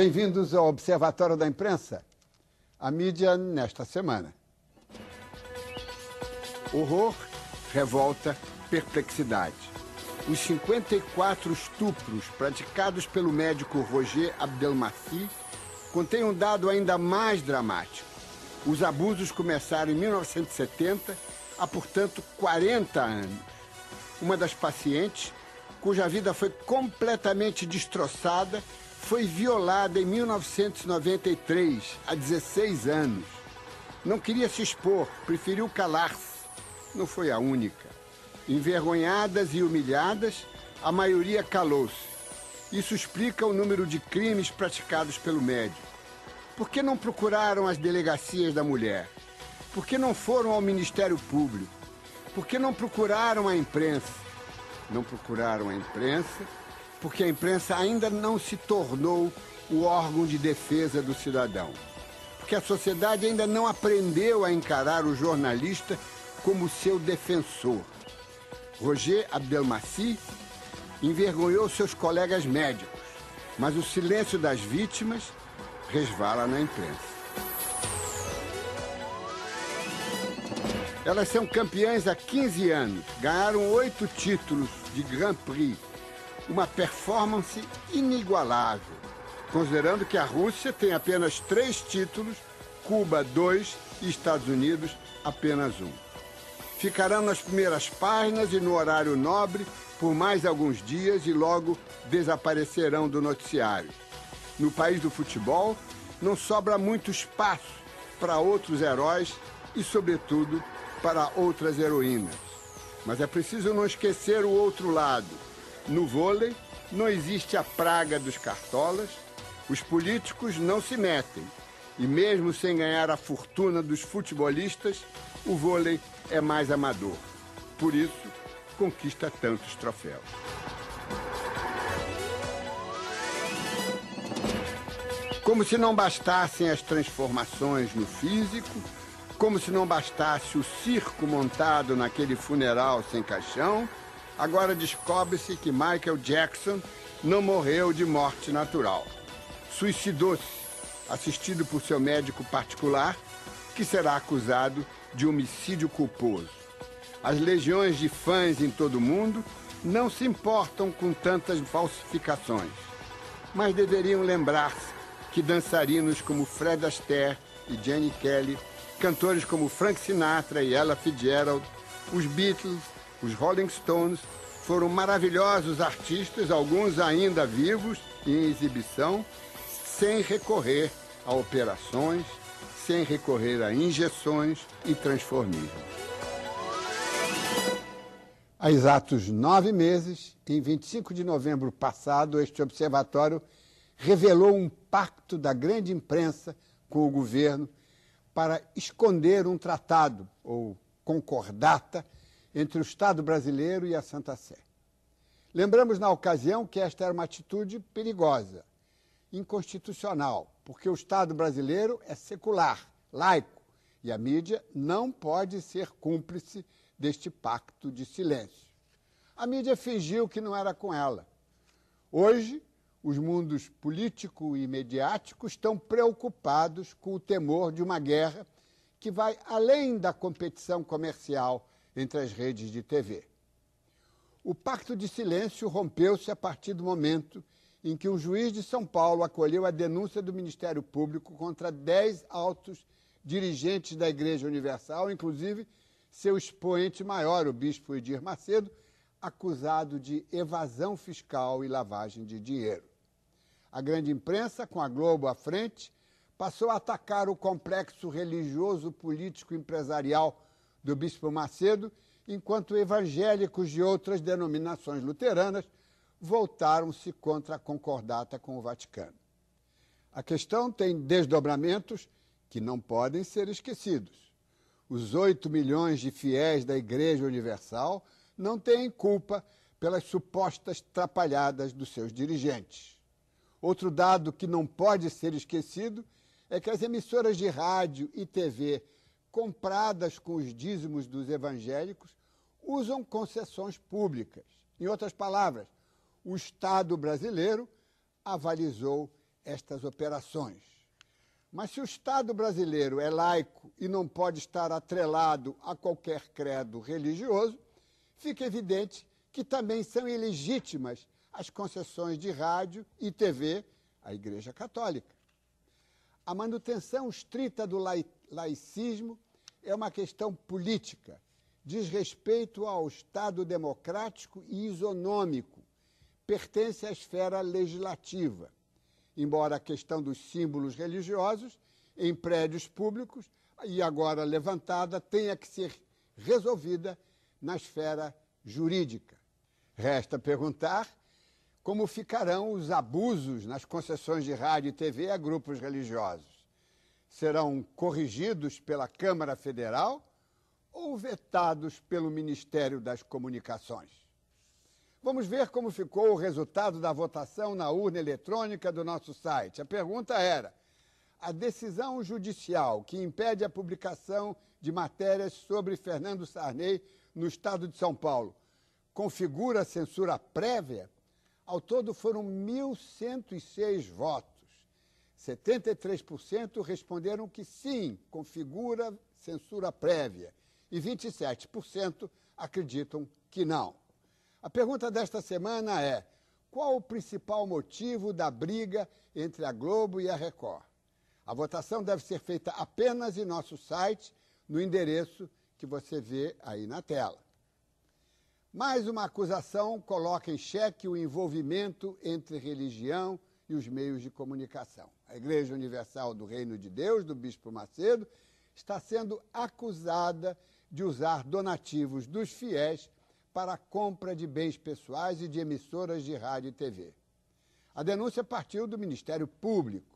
Bem-vindos ao Observatório da Imprensa, a mídia nesta semana. Horror, revolta, perplexidade. Os 54 estupros praticados pelo médico Roger Abdelmaci contêm um dado ainda mais dramático. Os abusos começaram em 1970, há, portanto, 40 anos. Uma das pacientes, cuja vida foi completamente destroçada, foi violada em 1993, há 16 anos. Não queria se expor, preferiu calar-se. Não foi a única. Envergonhadas e humilhadas, a maioria calou-se. Isso explica o número de crimes praticados pelo médico. Por que não procuraram as delegacias da mulher? Por que não foram ao Ministério Público? Por que não procuraram a imprensa? Não procuraram a imprensa porque a imprensa ainda não se tornou o órgão de defesa do cidadão. Porque a sociedade ainda não aprendeu a encarar o jornalista como seu defensor. Roger Abdelmaci envergonhou seus colegas médicos, mas o silêncio das vítimas resvala na imprensa. Elas são campeãs há 15 anos, ganharam 8 títulos de Grand Prix, uma performance inigualável, considerando que a Rússia tem apenas 3 títulos, Cuba 2 e Estados Unidos apenas 1. Ficarão nas primeiras páginas e no horário nobre por mais alguns dias e logo desaparecerão do noticiário. No país do futebol, não sobra muito espaço para outros heróis e, sobretudo, para outras heroínas. Mas é preciso não esquecer o outro lado. No vôlei, não existe a praga dos cartolas, os políticos não se metem. E mesmo sem ganhar a fortuna dos futebolistas, o vôlei é mais amador. Por isso, conquista tantos troféus. Como se não bastassem as transformações no físico, como se não bastasse o circo montado naquele funeral sem caixão, agora descobre-se que Michael Jackson não morreu de morte natural. Suicidou-se, assistido por seu médico particular, que será acusado de homicídio culposo. As legiões de fãs em todo o mundo não se importam com tantas falsificações, mas deveriam lembrar-se que dançarinos como Fred Astaire e Gene Kelly, cantores como Frank Sinatra e Ella Fitzgerald, os Beatles, os Rolling Stones, foram maravilhosos artistas, alguns ainda vivos e em exibição, sem recorrer a operações, sem recorrer a injeções e transformismo. Há exatos 9 meses, em 25 de novembro passado, este observatório revelou um pacto da grande imprensa com o governo para esconder um tratado, ou concordata, entre o Estado brasileiro e a Santa Sé. Lembramos na ocasião que esta era uma atitude perigosa, inconstitucional, porque o Estado brasileiro é secular, laico, e a mídia não pode ser cúmplice deste pacto de silêncio. A mídia fingiu que não era com ela. Hoje, os mundos político e mediático estão preocupados com o temor de uma guerra que vai além da competição comercial entre as redes de TV. O pacto de silêncio rompeu-se a partir do momento em que um juiz de São Paulo acolheu a denúncia do Ministério Público contra 10 altos dirigentes da Igreja Universal, inclusive seu expoente maior, o bispo Edir Macedo, acusado de evasão fiscal e lavagem de dinheiro. A grande imprensa, com a Globo à frente, passou a atacar o complexo religioso, político e empresarial do bispo Macedo, enquanto evangélicos de outras denominações luteranas voltaram-se contra a concordata com o Vaticano. A questão tem desdobramentos que não podem ser esquecidos. Os 8 milhões de fiéis da Igreja Universal não têm culpa pelas supostas trapalhadas dos seus dirigentes. Outro dado que não pode ser esquecido é que as emissoras de rádio e TV compradas com os dízimos dos evangélicos usam concessões públicas. Em outras palavras, o Estado brasileiro avalizou estas operações. Mas se o Estado brasileiro é laico e não pode estar atrelado a qualquer credo religioso, fica evidente que também são ilegítimas as concessões de rádio e TV à Igreja Católica. A manutenção estrita do laicismo é uma questão política, diz respeito ao Estado democrático e isonômico, pertence à esfera legislativa, embora a questão dos símbolos religiosos em prédios públicos, e agora levantada, tenha que ser resolvida na esfera jurídica. Resta perguntar como ficarão os abusos nas concessões de rádio e TV a grupos religiosos. Serão corrigidos pela Câmara Federal ou vetados pelo Ministério das Comunicações? Vamos ver como ficou o resultado da votação na urna eletrônica do nosso site. A pergunta era: a decisão judicial que impede a publicação de matérias sobre Fernando Sarney no estado de São Paulo configura censura prévia? Ao todo foram 1.106 votos. 73% responderam que sim, configura censura prévia, e 27% acreditam que não. A pergunta desta semana é: qual o principal motivo da briga entre a Globo e a Record? A votação deve ser feita apenas em nosso site, no endereço que você vê aí na tela. Mais uma acusação coloca em xeque o envolvimento entre religião e os meios de comunicação. A Igreja Universal do Reino de Deus, do Bispo Macedo, está sendo acusada de usar donativos dos fiéis para a compra de bens pessoais e de emissoras de rádio e TV. A denúncia partiu do Ministério Público.